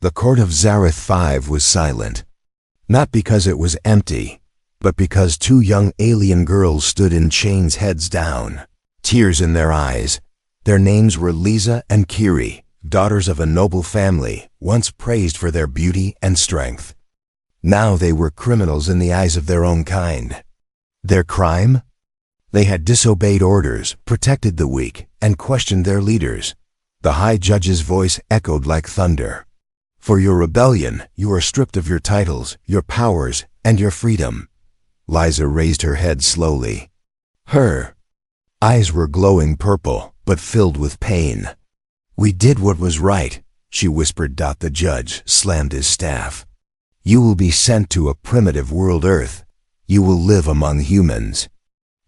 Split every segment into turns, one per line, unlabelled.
The court of Zareth 5 was silent. Not because it was empty, but because two young alien girls stood in chains, heads down, tears in their eyes. Their names were Lisa and Kiri, daughters of a noble family, once praised for their beauty and strength. Now they were criminals in the eyes of their own kind. Their crime? They had disobeyed orders, protected the weak, and questioned their leaders. The High Judge's voice echoed like thunder. For your rebellion, you are stripped of your titles, your powers, and your freedom. Liza raised her head slowly. Her eyes were glowing purple, but filled with pain. We did what was right, she whispered. The judge slammed his staff. You will be sent to a primitive world Earth. You will live among humans.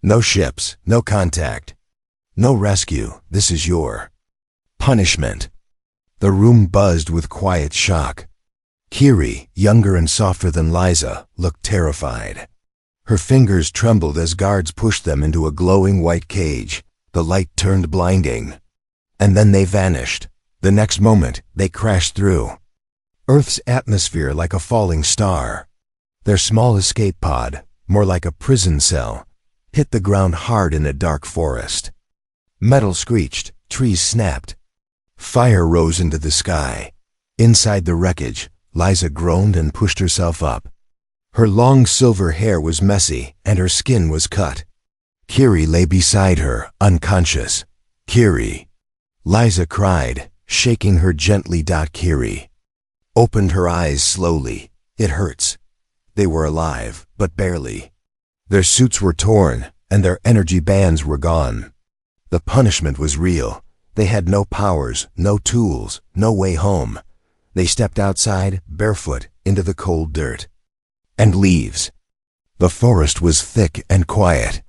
No ships, no contact, no rescue. This is your punishment. The room buzzed with quiet shock. Kiri, younger and softer than Liza, looked terrified. Her fingers trembled as guards pushed them into a glowing white cage. The light turned blinding. And then they vanished. The next moment, they crashed through Earth's atmosphere like a falling star. Their small escape pod, more like a prison cell, hit the ground hard in a dark forest. Metal screeched, trees snapped. Fire rose into the sky. Inside the wreckage, Liza groaned and pushed herself up. Her long silver hair was messy, and her skin was cut. Kiri lay beside her, unconscious. Kiri! Liza cried, shaking her gently. Kiri opened her eyes slowly. It hurts. They were alive, but barely. Their suits were torn, and their energy bands were gone. The punishment was real. They had no powers, no tools, no way home. They stepped outside, barefoot, into the cold dirt. And leaves. The forest was thick and quiet.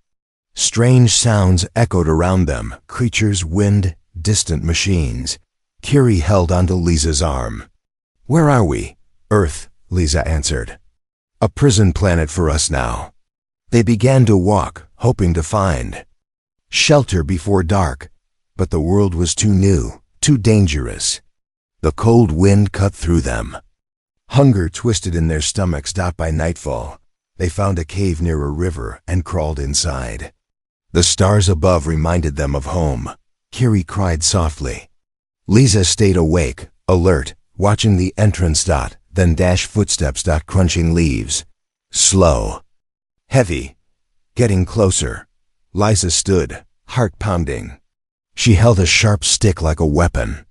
Strange sounds echoed around them, creatures, wind, distant machines. Kiri held onto Lisa's arm. Where are we? Earth, Lisa answered. A prison planet for us now. They began to walk, hoping to find shelter before dark. But the world was too new, too dangerous. The cold wind cut through them. Hunger twisted in their stomachs. By nightfall, they found a cave near a river and crawled inside. The stars above reminded them of home. Kiri cried softly. Lisa stayed awake, alert, watching the entrance. Then dashed footsteps. Crunching leaves. Slow. Heavy. Getting closer. Liza stood, heart pounding. She held a sharp stick like a weapon.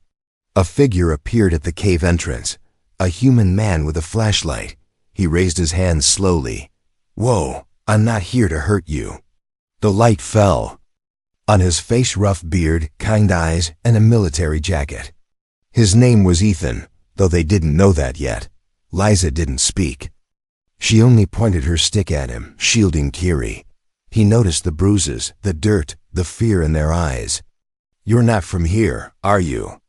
A figure appeared at the cave entrance. A human man with a flashlight. He raised his hands slowly. Whoa, I'm not here to hurt you. The light fell. On his face, rough beard, kind eyes, and a military jacket. His name was Ethan, though they didn't know that yet. Liza didn't speak. She only pointed her stick at him, shielding Kiri. He noticed the bruises, the dirt, the fear in their eyes. You're not from here, are you?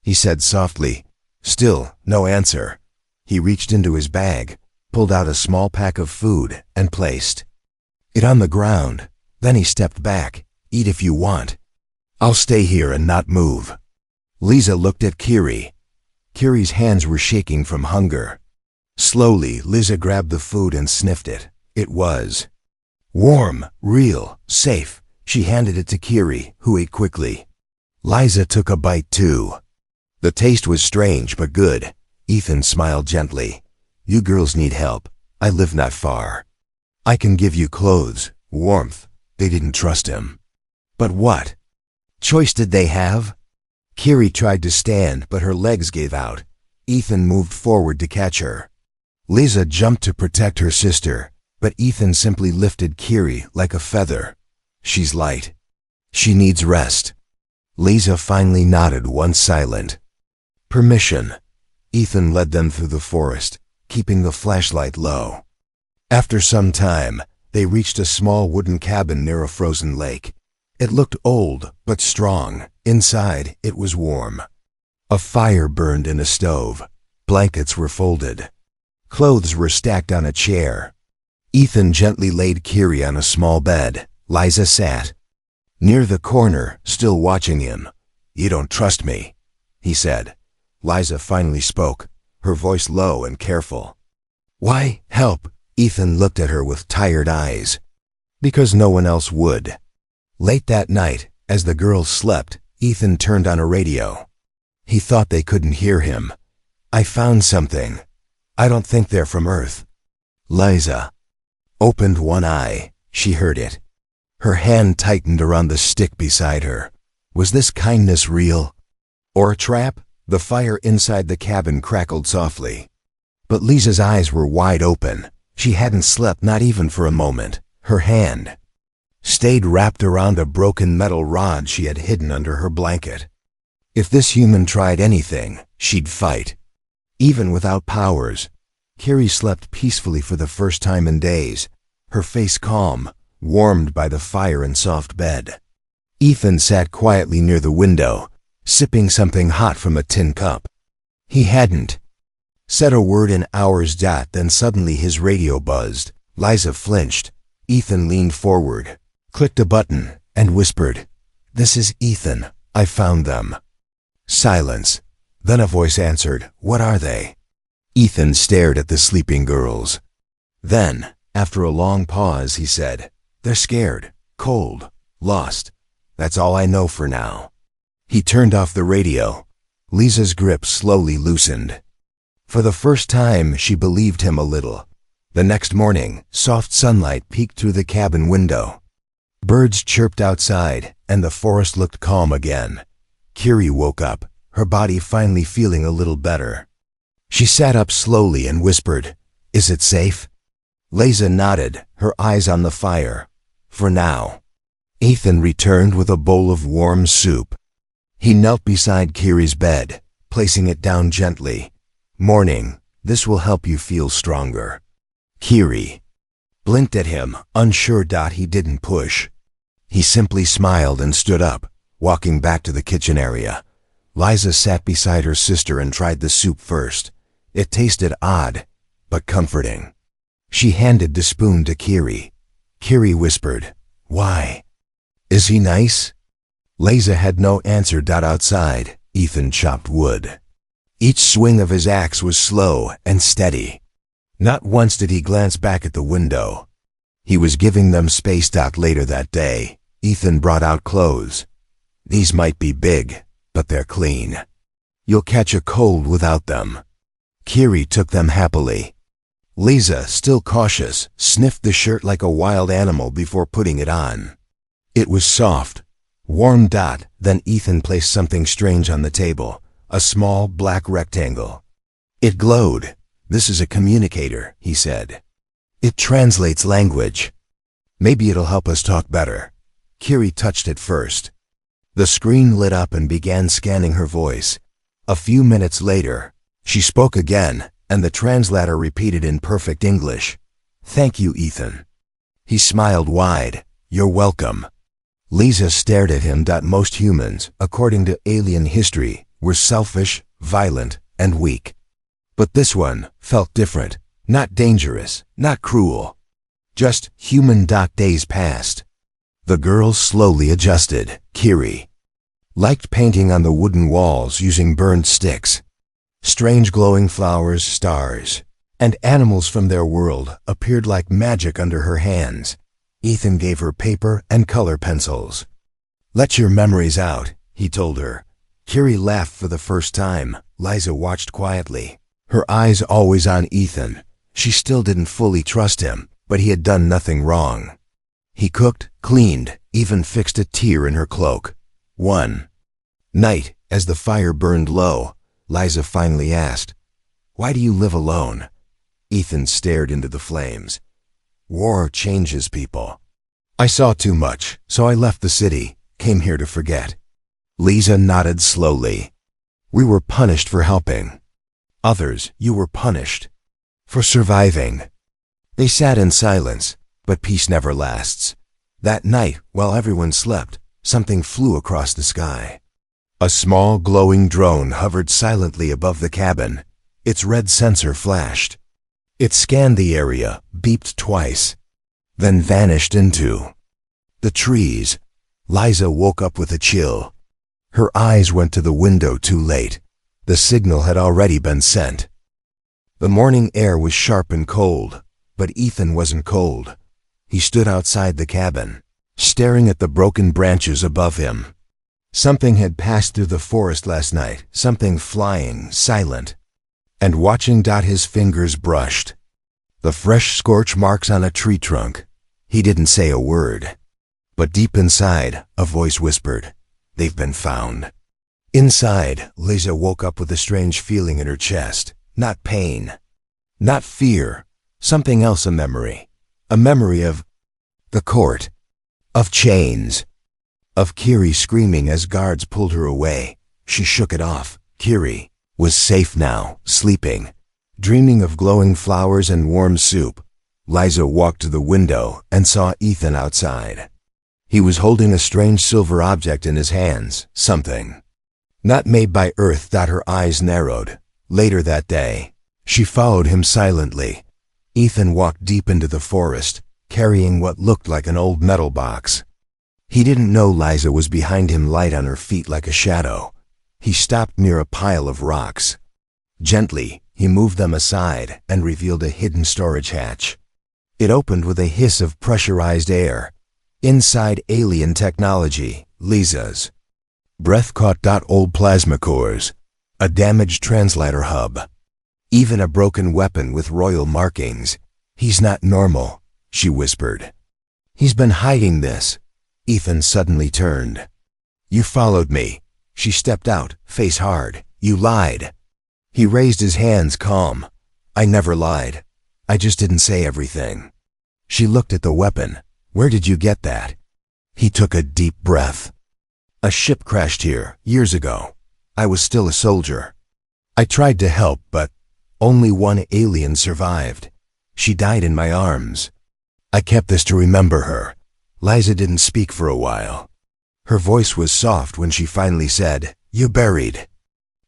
He said softly. Still, no answer. He reached into his bag, pulled out a small pack of food, and placed it on the ground. Then he stepped back. Eat if you want. I'll stay here and not move. Lisa looked at Kiri. Kiri's hands were shaking from hunger. Slowly, Lisa grabbed the food and sniffed it. It was warm, real, safe. She handed it to Kiri, who ate quickly. Liza took a bite too. The taste was strange but good. Ethan smiled gently. You girls need help. I live not far. I can give you clothes, warmth. They didn't trust him. But what choice did they have? Kiri tried to stand, but her legs gave out. Ethan moved forward to catch her. Lisa jumped to protect her sister, but Ethan simply lifted Kiri like a feather. She's light. She needs rest. Lisa finally nodded, once silent. Permission. Ethan led them through the forest, keeping the flashlight low. After some time, they reached a small wooden cabin near a frozen lake. It looked old, but strong. Inside, it was warm. A fire burned in a stove. Blankets were folded. Clothes were stacked on a chair. Ethan gently laid Kiri on a small bed. Liza sat near the corner, still watching him. You don't trust me, he said. Liza finally spoke. her voice low and careful. "Why, help?" Ethan looked at her with tired eyes. "Because no one else would." Late that night, as the girls slept, Ethan turned on a radio. He thought they couldn't hear him. "I found something. I don't think they're from Earth." Liza opened one eye. She heard it. Her hand tightened around the stick beside her. Was this kindness real? Or a trap? The fire inside the cabin crackled softly. But Lisa's eyes were wide open. She hadn't slept, not even for a moment. Her hand stayed wrapped around a broken metal rod she had hidden under her blanket. If this human tried anything, she'd fight. Even without powers. Carrie slept peacefully for the first time in days, her face calm, warmed by the fire and soft bed. Ethan sat quietly near the window, sipping something hot from a tin cup. He hadn't said a word in hours. Then suddenly his radio buzzed. Liza flinched. Ethan leaned forward, clicked a button, and whispered, "This is Ethan. I found them." Silence. Then a voice answered, "What are they?" Ethan stared at the sleeping girls. Then, after a long pause, he said, "They're scared, cold, lost. That's all I know for now." He turned off the radio. Lisa's grip slowly loosened. For the first time, she believed him a little. The next morning, soft sunlight peeked through the cabin window. Birds chirped outside, and the forest looked calm again. Carrie woke up, her body finally feeling a little better. She sat up slowly and whispered, "Is it safe?" Liza nodded, her eyes on the fire. "For now." Ethan returned with a bowl of warm soup. He knelt beside Carrie's bed, placing it down gently. "Morning, this will help you feel stronger." Carrie blinked at him, unsure. He didn't push. He simply smiled and stood up, walking back to the kitchen area. Liza sat beside her sister and tried the soup first. It tasted odd, but comforting. She handed the spoon to Carrie. Carrie whispered, "Why? Is he nice?" Liza had no answer. Outside, Ethan chopped wood. Each swing of his axe was slow and steady. Not once did he glance back at the window. He was giving them space. Later that day, Ethan brought out clothes. "These might be big, but they're clean. You'll catch a cold without them." Carrie took them happily. Liza, still cautious, sniffed the shirt like a wild animal before putting it on. It was soft, warm. Then Ethan placed something strange on the table, a small black rectangle. It glowed. "This is a communicator," he said. "It translates language. Maybe it'll help us talk better." Carrie touched it first. The screen lit up and began scanning her voice. A few minutes later, she spoke again, and the translator repeated in perfect English, "Thank you, Ethan." He smiled wide. "You're welcome." Liza stared at him. Most humans, according to alien history, were selfish, violent, and weak. But this one felt different. Not dangerous, not cruel. Just human. Days passed. The girls slowly adjusted. Carrie liked painting on the wooden walls using burned sticks. Strange glowing flowers, stars, and animals from their world appeared like magic under her hands. Ethan gave her paper and color pencils. "Let your memories out," he told her. Carrie laughed for the first time. Liza watched quietly, her eyes always on Ethan. She still didn't fully trust him, but he had done nothing wrong. He cooked, cleaned, even fixed a tear in her cloak. One night, as the fire burned low, Liza finally asked, "Why do you live alone?" Ethan stared into the flames. "War changes people. I saw too much, so I left the city, came here to forget." Liza nodded slowly. "We were punished for helping. Others, you were punished for surviving." They sat in silence, but peace never lasts. That night, while everyone slept, something flew across the sky. A small glowing drone hovered silently above the cabin. Its red sensor flashed. It scanned the area, beeped twice, then vanished into the trees. Liza woke up with a chill. Her eyes went to the window too late. The signal had already been sent. The morning air was sharp and cold, but Ethan wasn't cold. He stood outside the cabin, staring at the broken branches above him. Something had passed through the forest last night, something flying, silent, and watching. His fingers brushed the fresh scorch marks on a tree trunk. He didn't say a word, but deep inside, a voice whispered, "They've been found." Inside, Liza woke up with a strange feeling in her chest. Not pain, not fear, something else, a memory of the court, of chains, of Kiri screaming as guards pulled her away. She shook it off. Kiri was safe now, sleeping, dreaming of glowing flowers and warm soup. Liza walked to the window and saw Ethan outside. He was holding a strange silver object in his hands, something not made by earth. Her eyes narrowed. Later that day, she followed him silently. Ethan walked deep into the forest, carrying what looked like an old metal box. He didn't know Liza was behind him, light on her feet like a shadow. He stopped near a pile of rocks. Gently, he moved them aside and revealed a hidden storage hatch. It opened with a hiss of pressurized air. Inside, alien technology, Liza's breath caught. Old plasma cores, a damaged translator hub, even a broken weapon with royal markings. "He's not normal," she whispered. "He's been hiding this." Ethan suddenly turned. "You followed me." She stepped out, face hard. "You lied." He raised his hands, calm. "I never lied. I just didn't say everything." She looked at the weapon. "Where did you get that?" He took a deep breath. "A ship crashed here, years ago. I was still a soldier. I tried to help, but only one alien survived. She died in my arms. I kept this to remember her." Liza didn't speak for a while. Her voice was soft when she finally said, "You buried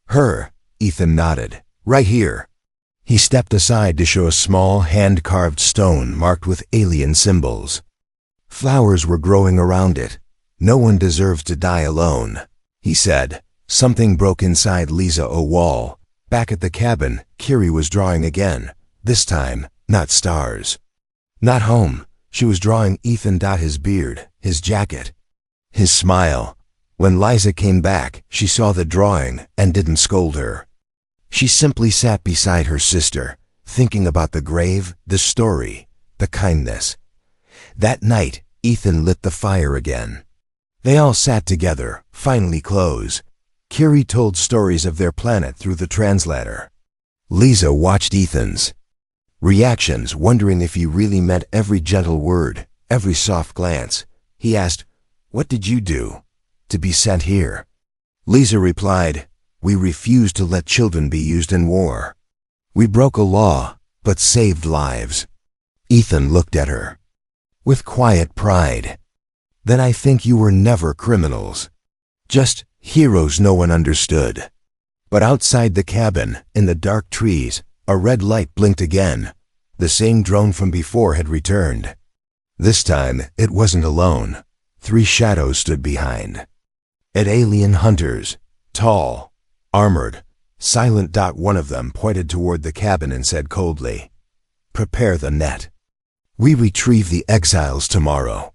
her?" Ethan nodded. "Right here." He stepped aside to show a small, hand-carved stone marked with alien symbols. Flowers were growing around it. "No one deserves to die alone," he said. Something broke inside Liza, a wall. Back at the cabin, Kiri was drawing again. This time, not stars, not home. She was drawing Ethan. His beard, his jacket, his smile. When Liza came back, she saw the drawing and didn't scold her. She simply sat beside her sister, thinking about the grave, the story, the kindness. That night, Ethan lit the fire again. They all sat together, finally close. Kiri told stories of their planet through the translator. Liza watched Ethan's reactions, wondering if he really meant every gentle word, every soft glance. He asked, "What did you do to be sent here?" Liza replied, "We refused to let children be used in war. We broke a law, but saved lives." Ethan looked at her with quiet pride. "Then I think you were never criminals. Just heroes no one understood." But outside the cabin, in the dark trees, a red light blinked again. The same drone from before had returned. This time, it wasn't alone. 3 shadows stood behind. Alien hunters, tall, armored, silent. One of them pointed toward the cabin and said coldly, "Prepare the net. We retrieve the exiles tomorrow."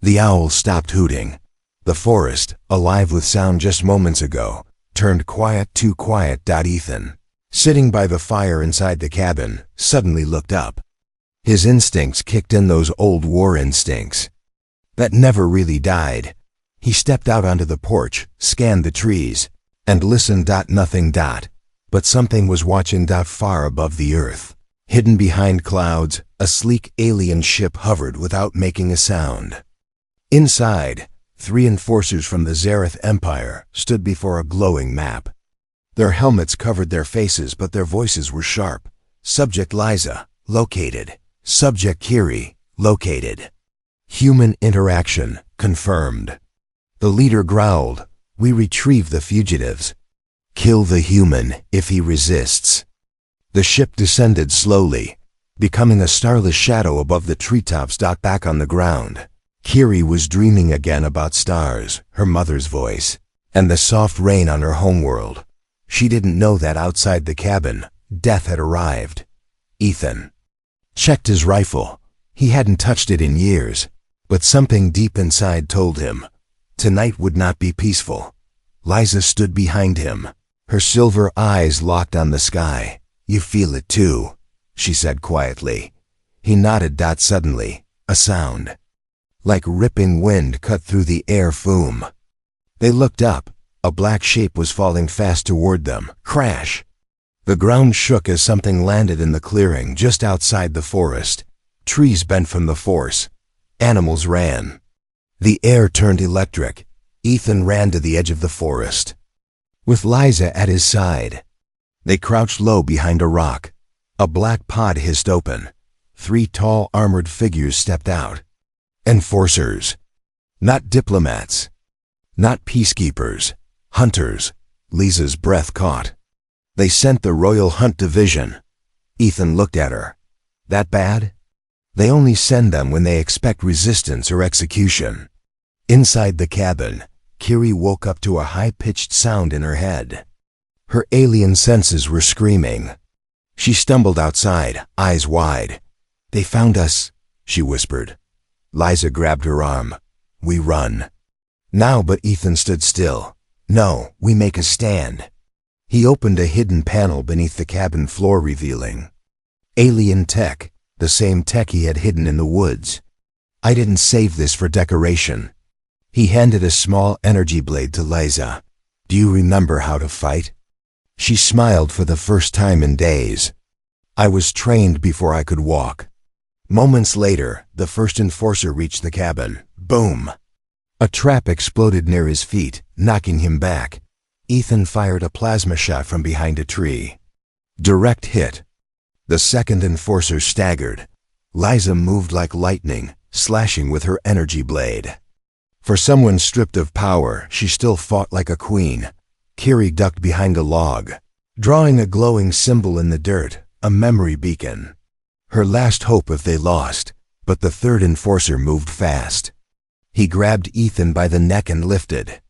The owl stopped hooting. The forest, alive with sound just moments ago, turned quiet, too quiet. Ethan, sitting by the fire inside the cabin, suddenly looked up. His instincts kicked in, those old war instincts that never really died. He stepped out onto the porch, scanned the trees, and listened. Nothing. But something was watching. Far above the earth, hidden behind clouds, a sleek alien ship hovered without making a sound. Inside, 3 enforcers from the Zareth Empire stood before a glowing map. Their helmets covered their faces, but their voices were sharp. "Subject Liza, located. Subject Kiri, located. Human interaction, confirmed." The leader growled, "We retrieve the fugitives. Kill the human if he resists." The ship descended slowly, becoming a starless shadow above the treetops. Back on the ground, Kiri was dreaming again about stars, her mother's voice, and the soft rain on her homeworld. She didn't know that outside the cabin, Death had arrived. Ethan checked his rifle. He hadn't touched it in years, but something deep inside told him tonight would not be peaceful. Liza stood behind him, her silver eyes locked on the sky. "You feel it too," she said quietly. He nodded. Suddenly, a sound like ripping wind cut through the air fume. They looked up. A black shape was falling fast toward them. Crash! The ground shook as something landed in the clearing just outside the forest. Trees bent from the force. Animals ran. The air turned electric. Ethan ran to the edge of the forest, with Liza at his side. They crouched low behind a rock. A black pod hissed open. 3 tall armored figures stepped out. Enforcers. Not diplomats. Not peacekeepers. Hunters. Liza's breath caught. They sent the Royal Hunt Division. Ethan looked at her. That bad? They only send them when they expect resistance or execution. Inside the cabin, Kiri woke up to a high-pitched sound in her head. Her alien senses were screaming. She stumbled outside, eyes wide. "They found us," she whispered. Liza grabbed her arm. "We run." Now, but Ethan stood still. "No, we make a stand." He opened a hidden panel beneath the cabin floor, revealing alien tech, the same tech he had hidden in the woods. "I didn't save this for decoration." He handed a small energy blade to Liza. "Do you remember how to fight?" She smiled for the first time in days. "I was trained before I could walk." Moments later, the first enforcer reached the cabin. Boom! A trap exploded near his feet, knocking him back. Ethan fired a plasma shot from behind a tree. Direct hit. The second enforcer staggered. Liza moved like lightning, slashing with her energy blade. For someone stripped of power, she still fought like a queen. Kiri ducked behind a log, drawing a glowing symbol in the dirt, a memory beacon. Her last hope if they lost, but the third enforcer moved fast. He grabbed Ethan by the neck and lifted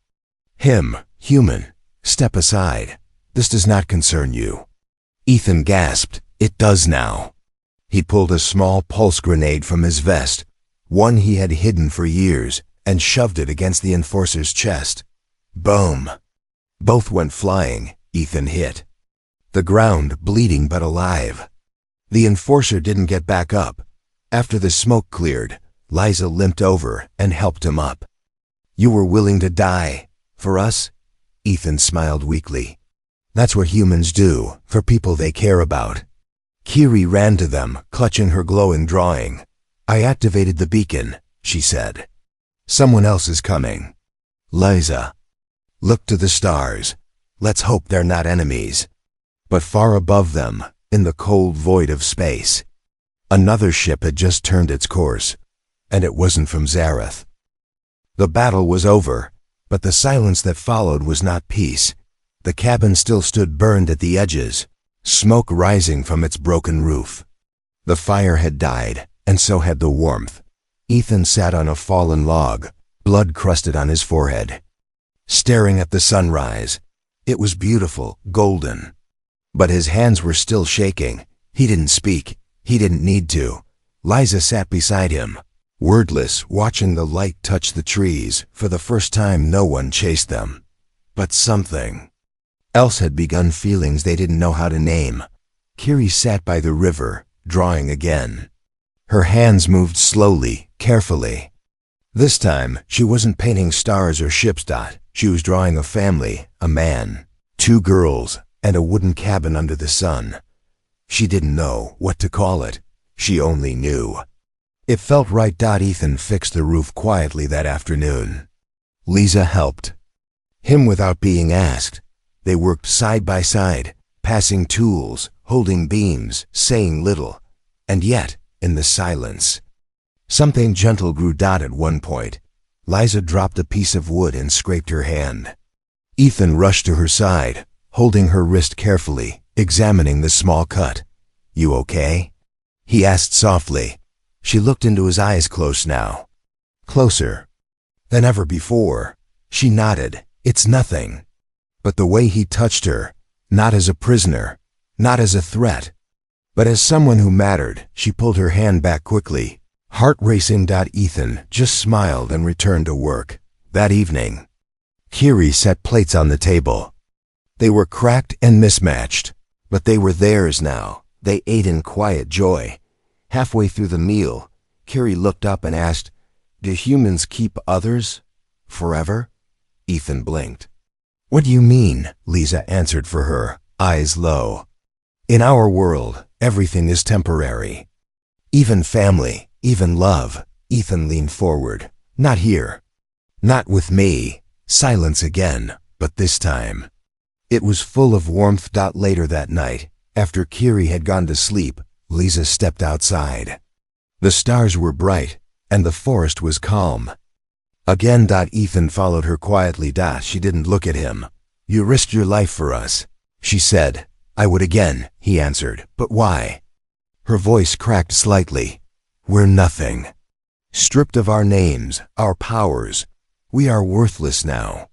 him. "Human, step aside. This does not concern you." Ethan gasped. "It does now." He pulled a small pulse grenade from his vest, one he had hidden for years, and shoved it against the enforcer's chest. Boom! Both went flying. Ethan hit the ground, bleeding but alive. The enforcer didn't get back up. After the smoke cleared, Liza limped over and helped him up. "You were willing to die. For us?" Ethan smiled weakly. "That's what humans do, for people they care about." Kiri ran to them, clutching her glowing drawing. "I activated the beacon," she said. "Someone else is coming." Liza looked to the stars. "Let's hope they're not enemies." But far above them, in the cold void of space, another ship had just turned its course, and it wasn't from Zareth. The battle was over, but the silence that followed was not peace. The cabin still stood burned at the edges, smoke rising from its broken roof. The fire had died, and so had the warmth. Ethan sat on a fallen log, blood crusted on his forehead, staring at the sunrise. It was beautiful, golden. But his hands were still shaking. He didn't speak. He didn't need to. Liza sat beside him, wordless, watching the light touch the trees. For the first time, no one chased them. But something else had begun, feelings they didn't know how to name. Kiri sat by the river, drawing again. Her hands moved slowly, carefully. This time, she wasn't painting stars or ships. She was drawing a family, a man, 2 girls, and a wooden cabin under the sun. She didn't know what to call it. She only knew it felt right. Ethan fixed the roof quietly that afternoon. Liza helped him without being asked. They worked side by side, passing tools, holding beams, saying little. And yet, in the silence, something gentle grew. At one point, Liza dropped a piece of wood and scraped her hand. Ethan rushed to her side, holding her wrist carefully, examining the small cut. "You okay?" he asked softly. She looked into his eyes, close now, closer than ever before. She nodded. "It's nothing." But the way he touched her, not as a prisoner, not as a threat, but as someone who mattered. She pulled her hand back quickly, heart racing. Ethan just smiled and returned to work. That evening, Kiri set plates on the table. They were cracked and mismatched, but they were theirs now. They ate in quiet joy. Halfway through the meal, Kiri looked up and asked, "Do humans keep others forever?" Ethan blinked. "What do you mean?" Lisa answered for her, eyes low. "In our world, everything is temporary. Even family, even love." Ethan leaned forward. "Not here. Not with me." Silence again, but this time it was full of warmth. Later that night, after Kiri had gone to sleep, Lisa stepped outside. The stars were bright, and the forest was calm. Again. Ethan followed her quietly. She didn't look at him. "You risked your life for us," she said. "I would again," he answered. "But why?" Her voice cracked slightly. "We're nothing. Stripped of our names, our powers, we are worthless now."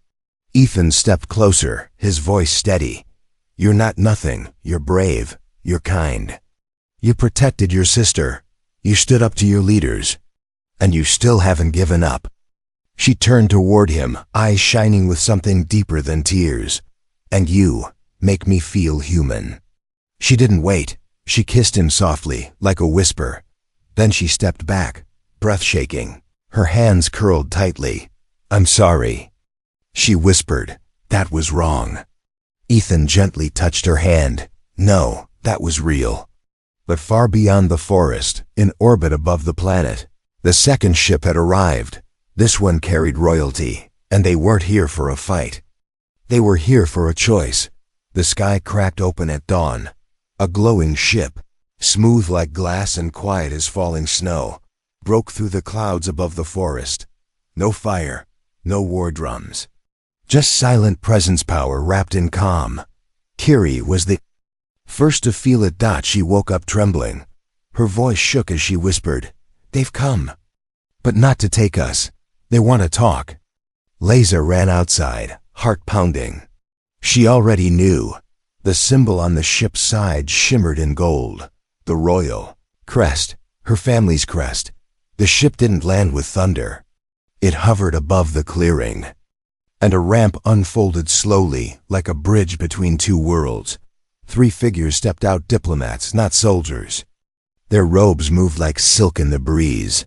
Ethan stepped closer, his voice steady. "You're not nothing. You're brave. You're kind. You protected your sister. You stood up to your leaders. And you still haven't given up." She turned toward him, eyes shining with something deeper than tears. "And you make me feel human." She didn't wait. She kissed him softly, like a whisper. Then she stepped back, breath shaking. Her hands curled tightly. "I'm sorry," she whispered. "That was wrong." Ethan gently touched her hand. "No, that was real." But far beyond the forest, in orbit above the planet, the second ship had arrived. This one carried royalty, and they weren't here for a fight. They were here for a choice. The sky cracked open at dawn. A glowing ship, smooth like glass and quiet as falling snow, broke through the clouds above the forest. No fire, no war drums. Just silent presence power wrapped in calm. Kiri was the first to feel it. She woke up trembling. Her voice shook as she whispered, "They've come. But not to take us. They want to talk." Lisa ran outside, heart pounding. She already knew. The symbol on the ship's side shimmered in gold. The royal crest, her family's crest. The ship didn't land with thunder. It hovered above the clearing. And a ramp unfolded slowly, like a bridge between two worlds. 3 figures stepped out, diplomats, not soldiers. Their robes moved like silk in the breeze.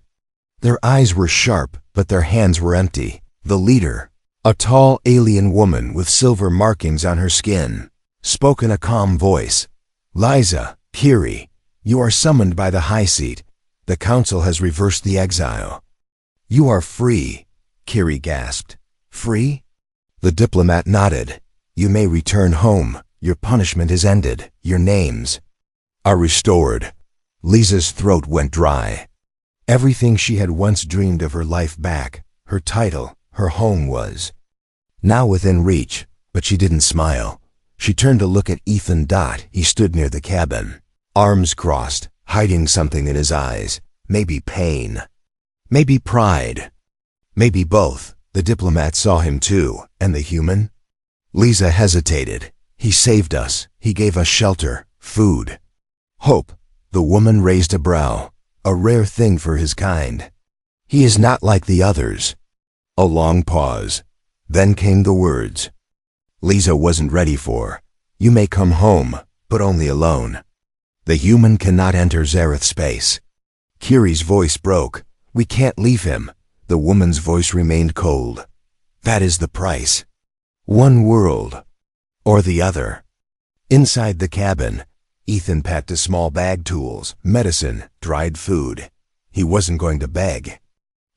Their eyes were sharp, but their hands were empty. The leader, a tall alien woman with silver markings on her skin, spoke in a calm voice. "Liza, Kiri, you are summoned by the High Seat. The Council has reversed the exile." "You are free," Kiri gasped. "Free?" The diplomat nodded. "You may return home. Your punishment is ended. Your names are restored." Lisa's throat went dry. Everything she had once dreamed of her life back, her title, her home was now within reach, but she didn't smile. She turned to look at Ethan. He stood near the cabin, arms crossed, hiding something in his eyes. Maybe pain. Maybe pride. Maybe both. The diplomat saw him too, and the human? Lisa hesitated. "He saved us. He gave us shelter, food, hope." The woman raised a brow, a rare thing for his kind. "He is not like the others." A long pause. Then came the words Lisa wasn't ready for. "You may come home, but only alone. The human cannot enter Zareth space." Kiri's voice broke. "We can't leave him." The woman's voice remained cold. "That is the price. One world, or the other." Inside the cabin, Ethan packed a small bag, tools, medicine, dried food. He wasn't going to beg.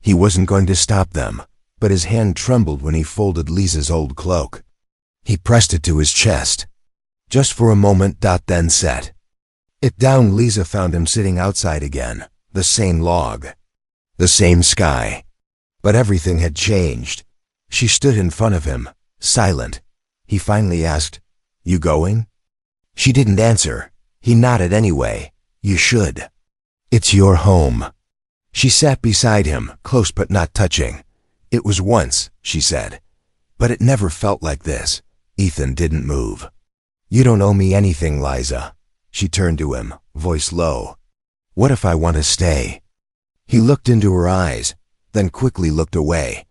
He wasn't going to stop them, but his hand trembled when he folded Lisa's old cloak. He pressed it to his chest. Just for a moment. Then set it down. Lisa found him sitting outside again, the same log, the same sky. But everything had changed. She stood in front of him, silent. He finally asked, "You going?" She didn't answer. He nodded anyway. "You should. It's your home." She sat beside him, close but not touching. "It was once," she said. "But it never felt like this." Ethan didn't move. You don't owe me anything, Liza. She turned to him, voice low. What if I want to stay? He looked into her eyes, then quickly looked away.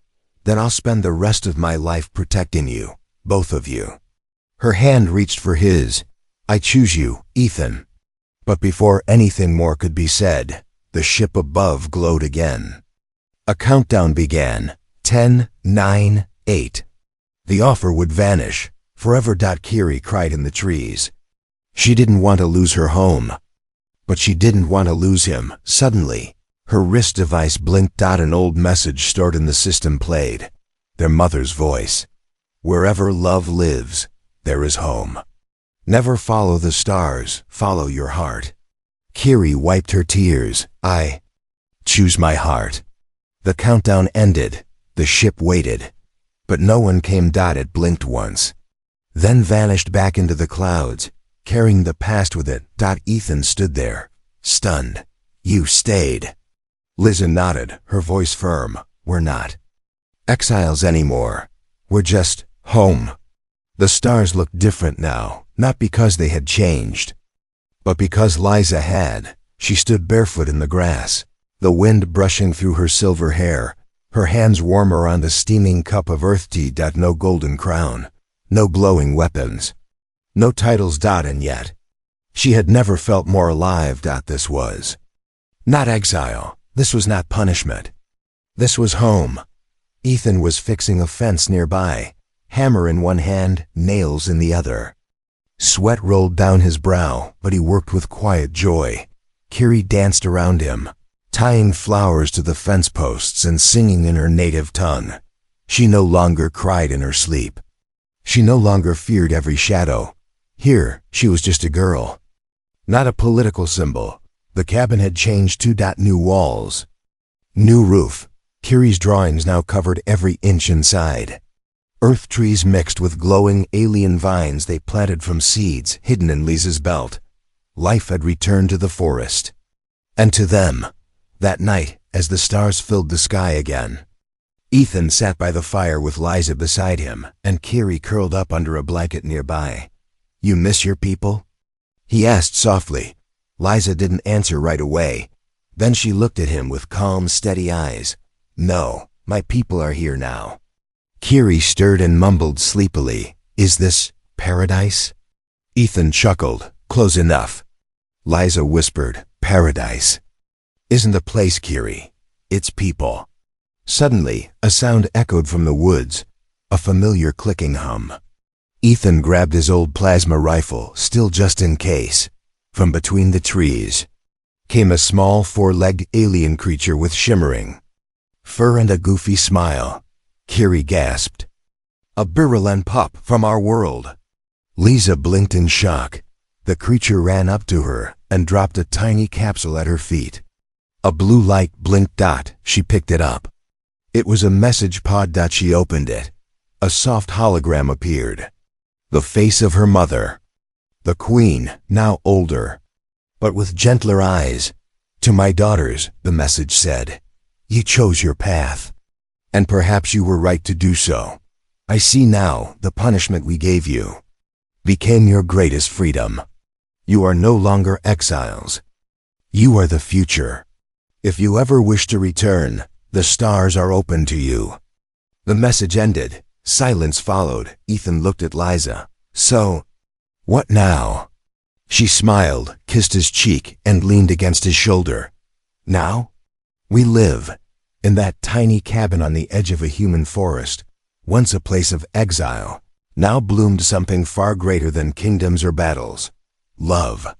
Then I'll spend the rest of my life protecting you, both of you. Her hand reached for his. I choose you, Ethan. But before anything more could be said, the ship above glowed again. A countdown began. 10, 9, 8. The offer would vanish, forever. Kiri cried in the trees. She didn't want to lose her home. But she didn't want to lose him. Suddenly, her wrist device blinked. An old message stored in the system played. Their mother's voice. Wherever love lives, there is home. Never follow the stars, follow your heart. Kiri wiped her tears. I choose my heart. The countdown ended. The ship waited. But no one came. It blinked once, then vanished back into the clouds, carrying the past with it. Ethan stood there, stunned. You stayed. Liza nodded, her voice firm. We're not exiles anymore. We're just home. The stars looked different now, not because they had changed, but because Liza had. She stood barefoot in the grass, the wind brushing through her silver hair, her hands warm around a steaming cup of earth tea. No golden crown, no glowing weapons, no titles. And yet, she had never felt more alive. This was not exile. This was not punishment. This was home. Ethan was fixing a fence nearby, hammer in one hand, nails in the other. Sweat rolled down his brow, but he worked with quiet joy. Kiri danced around him, tying flowers to the fence posts and singing in her native tongue. She no longer cried in her sleep. She no longer feared every shadow. Here, she was just a girl. Not a political symbol. The cabin had changed to new walls, new roof. Kiri's drawings now covered every inch inside. Earth trees mixed with glowing alien vines they planted from seeds hidden in Lisa's belt. Life had returned to the forest. And to them, that night, as the stars filled the sky again, Ethan sat by the fire with Liza beside him, and Kiri curled up under a blanket nearby. You miss your people? He asked softly. Liza didn't answer right away. Then she looked at him with calm, steady eyes. No, my people are here now. Kiri stirred and mumbled sleepily. Is this paradise? Ethan chuckled. Close enough. Liza whispered. Paradise isn't a place, Kiri. It's people. Suddenly, a sound echoed from the woods, a familiar clicking hum. Ethan grabbed his old plasma rifle, still just in case. From between the trees came a small four-legged alien creature with shimmering fur and a goofy smile. Kiri gasped. A virulent pup from our world. Liza blinked in shock. The creature ran up to her and dropped a tiny capsule at her feet. A blue light blinked. She picked it up. It was a message pod. She opened it. A soft hologram appeared. The face of her mother. The queen, now older, but with gentler eyes. To my daughters, the message said. You chose your path. And perhaps you were right to do so. I see now the punishment we gave you became your greatest freedom. You are no longer exiles. You are the future. If you ever wish to return, the stars are open to you. The message ended. Silence followed. Ethan looked at Liza. So, what now? She smiled, kissed his cheek, and leaned against his shoulder. Now? We live in that tiny cabin on the edge of a human forest, once a place of exile. Now bloomed something far greater than kingdoms or battles. Love.